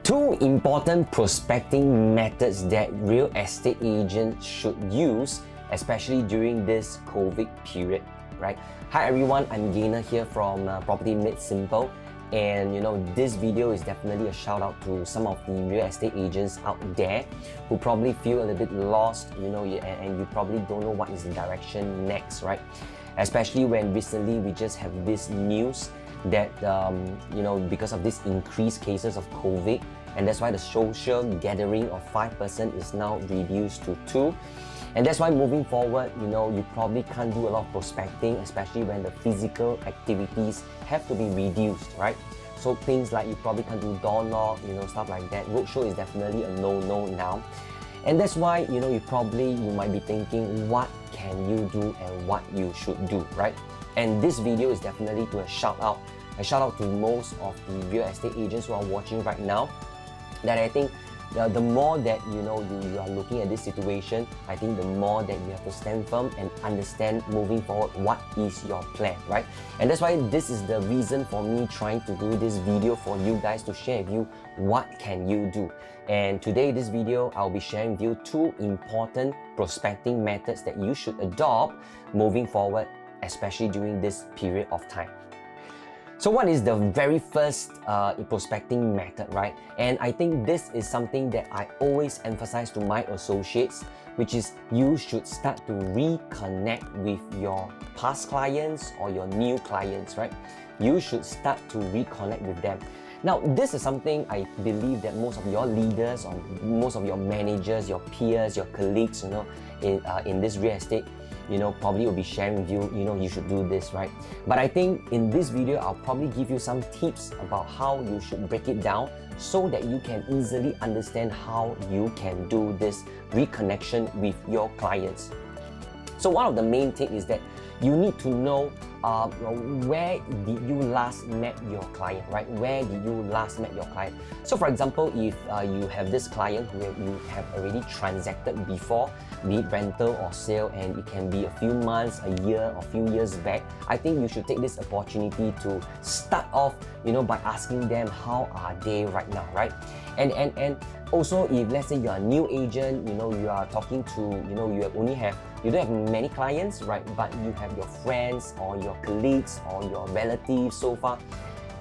Two important prospecting methods that real estate agents should use, especially during this COVID period, right? Hi everyone, I'm Gainer here from Property Made Simple. And this video is definitely a shout out to some of the real estate agents out there who probably feel a little bit lost, and you probably don't know what is the direction next, right? Especially when recently we just have this news that, because of this increased cases of COVID, and that's why the social gathering of 5% is now reduced to 2. And that's why moving forward, you probably can't do a lot of prospecting, especially when the physical activities have to be reduced, right? So things like you probably can't do door knock, stuff like that. Roadshow is definitely a no-no now. And that's why, you might be thinking, what can you do and what you should do, right? And this video is definitely to a shout out to most of the real estate agents who are watching right now, that I think the more that you are looking at this situation, I think the more that you have to stand firm and understand moving forward what is your plan, right? And that's why this is the reason for me trying to do this video for you guys, to share with you what can you do. And today this video I'll be sharing with you two important prospecting methods that you should adopt moving forward, especially during this period of time. So what is the very first prospecting method, right? And I think this is something that I always emphasize to my associates, which is you should start to reconnect with your past clients or your new clients, right? You should start to reconnect with them. Now, this is something I believe that most of your leaders or most of your managers, your peers, your colleagues, in this real estate, probably will be sharing with you, you should do this, right? But I think in this video, I'll probably give you some tips about how you should break it down so that you can easily understand how you can do this reconnection with your clients. So one of the main things is that you need to know where did you last met your client, right? Where did you last met your client? So for example, if you have this client who you have already transacted before, be it rental or sale, and it can be a few months, a year, or few years back, I think you should take this opportunity to start off, by asking them how are they right now, right? And also, if let's say you're a new agent, you are talking to, you don't have many clients, right? But you have your friends or your colleagues or your relatives so far.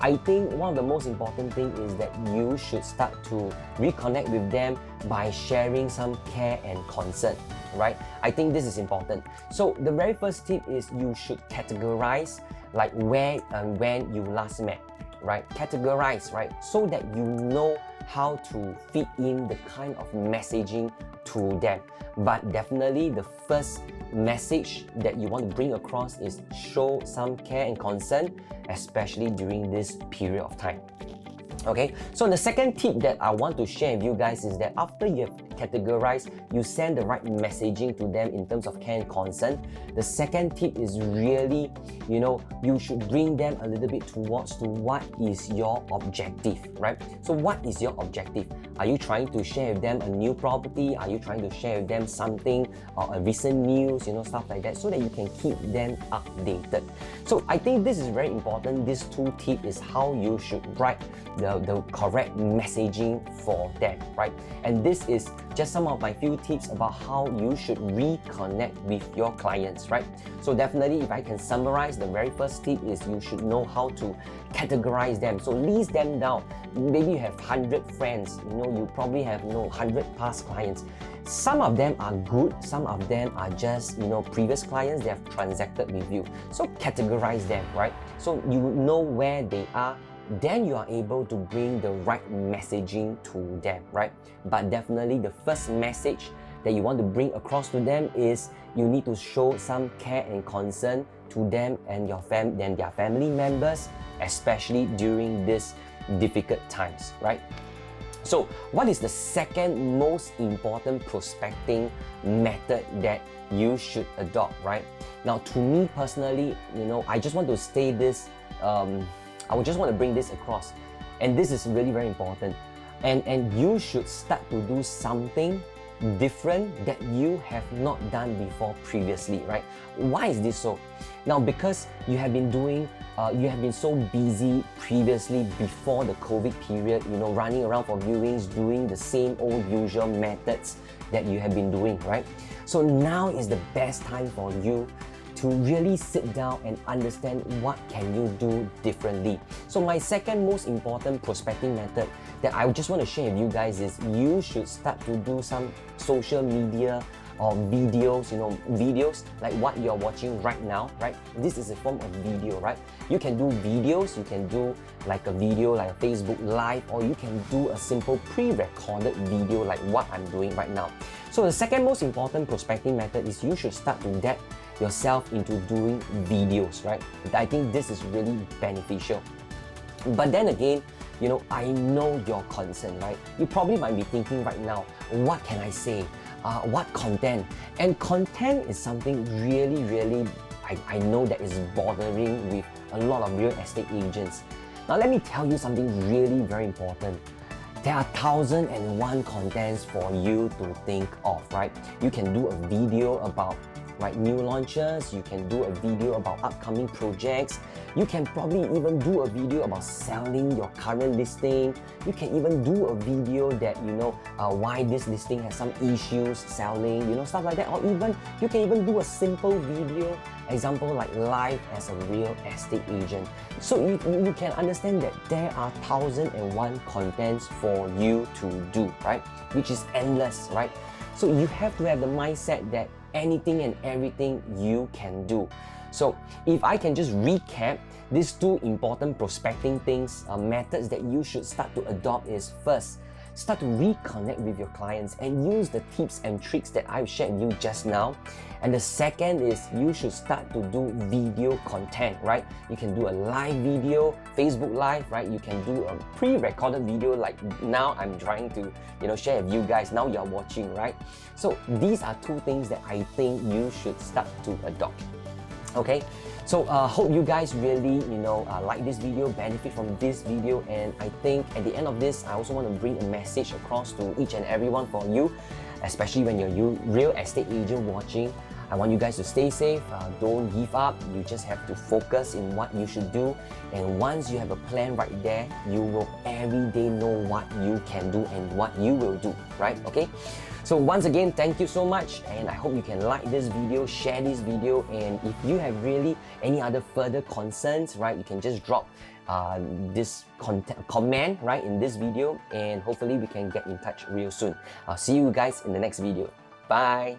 I think one of the most important things is that you should start to reconnect with them by sharing some care and concern, right? I think this is important. So the very first tip is you should categorize like where and when you last met, right? Categorize, right? So that you know how to fit in the kind of messaging to them. But definitely the first message that you want to bring across is show some care and concern, especially during this period of time. Okay, so the second tip that I want to share with you guys is that after you have categorized, you send the right messaging to them in terms of care and concern. The second tip is really, you should bring them a little bit towards to what is your objective, right? So what is your objective? Are you trying to share with them a new property? Are you trying to share with them something or a recent news, stuff like that, so that you can keep them updated. So I think this is very important. These two tips is how you should write the correct messaging for them, right? And this is just some of my few tips about how you should reconnect with your clients, right? So definitely, if I can summarize, the very first tip is you should know how to categorize them. So list them down. Maybe you have 100 friends, you probably have 100 past clients. Some of them are good, some of them are just previous clients that have transacted with you. So categorize them, right? So you know where they are, then you are able to bring the right messaging to them, right? But definitely the first message that you want to bring across to them is you need to show some care and concern to them and their family members, especially during these difficult times, right? So what is the second most important prospecting method that you should adopt, right? Now, to me personally, I just want to say this, I would just want to bring this across, and this is really very important. And you should start to do something different that you have not done before previously, right? Why is this so? Now, because you have been so busy previously before the COVID period, running around for viewings, doing the same old usual methods that you have been doing, right? So now is the best time for you to really sit down and understand what can you do differently. So my second most important prospecting method that I just want to share with you guys is you should start to do some social media or videos like what you're watching right now, right? This is a form of video, right? You can do videos, you can do like a video like a Facebook Live, or you can do a simple pre-recorded video like what I'm doing right now. So the second most important prospecting method is you should start to dip yourself into doing videos, right? I think this is really beneficial. But then again, I know your concern, right? You probably might be thinking right now, what can I say? What content? And content is something really, I know that is bothering with a lot of real estate agents. Now let me tell you something really very important. There are 1,001 contents for you to think of, right? You can do a video about new launches, you can do a video about upcoming projects, you can probably even do a video about selling your current listing, you can even do a video that why this listing has some issues selling, stuff like that, or even you can even do a simple video example like live as a real estate agent. So you can understand that there are 1,001 contents for you to do, right? Which is endless, right? So you have to have the mindset that anything and everything you can do. So if I can just recap these two important prospecting things, methods that you should start to adopt is first, start to reconnect with your clients and use the tips and tricks that I've shared with you just now. And the second is you should start to do video content, right? You can do a live video, Facebook Live, right? You can do a pre-recorded video like now I'm trying to share with you guys, now you're watching, right? So these are two things that I think you should start to adopt. Okay, so hope you guys really like this video, benefit from this video, and I think at the end of this I also want to bring a message across to each and everyone for you, especially when you're real estate agent watching. I want you guys to stay safe, don't give up, you just have to focus in what you should do, and once you have a plan right there, you will every day know what you can do and what you will do, right? Okay, so once again, thank you so much, and I hope you can like this video, share this video, and if you have really any other further concerns, right, you can just drop this comment right in this video, and hopefully we can get in touch real soon. I'll see you guys in the next video. Bye.